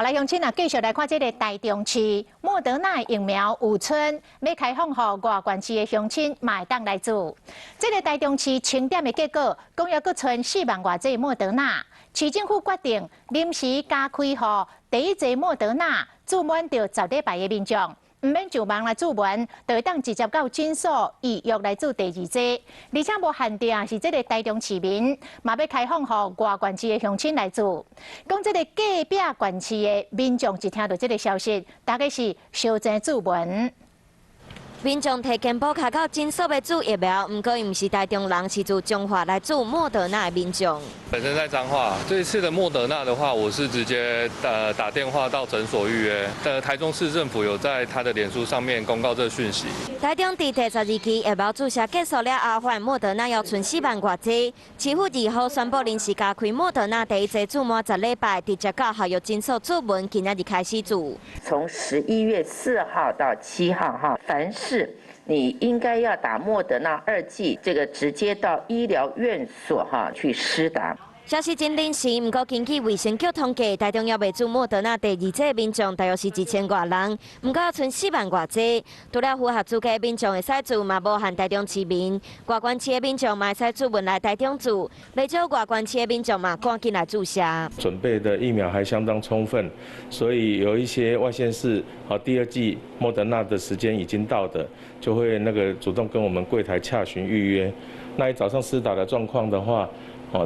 好来，乡亲啊，继续来看这个台中市莫德纳疫苗有村要开放，予外县市的乡亲嘛会当来做。这个台中市清点的结果，共约阁存4万多剂莫德纳。市政府决定临时加开，予第一剂莫德纳注满到10礼拜的民众。 唔免就忙来注文，就会当直接到诊所预约来做第二剂，而且无限定是这个台中市民，嘛要开放予外县市的乡亲来做。讲这个隔壁县市的民众一听到这个消息，大概是小真注文。 民众提健保卡到诊所要注疫苗，不过唔是台中人，是自中华来注莫德纳的民众。本身在彰化，这一次的莫德纳的话，我是直接打电话到诊所预约。台中市政府有在他的脸书上面公告这个讯息。台中第12期疫苗注射结束了后，换莫德纳要存4万多剂。市府2号宣布临时加开莫德纳第一剂注满10礼拜，直接到校药诊所注文，今仔日开始注。从11月4号到7号哈，凡是 你应该要打莫德纳2剂，这个直接到医疗院所去施打。消息真临时，不过根据卫生局统计，台中要未注莫德纳第2剂的民众大约是2000多人，不过存4万多剂。除了符合资格的民众会使注，嘛无限台中市民，外县市的民众嘛会使注文来台中注，未少外县市的民众嘛赶紧来注射。准备的疫苗还相当充分，所以有一些外县市第2剂莫德纳的时间已经到的，就会主动跟我们柜台洽询预约。那你早上施打的状况的话，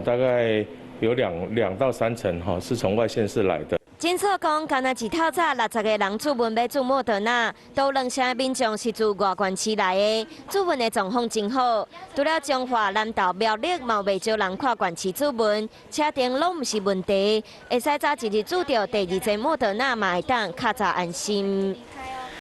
大概有2到3成是从外县市来的。诊所讲，今仔一透早60个人注文要注莫德纳，都2成民众是自外县市来的，注文的状况真好。除了彰化、南投、苗栗，嘛未少人跨县市注文，车程拢唔是问题，会使早一日注到第2剂莫德纳，嘛会当较早安心。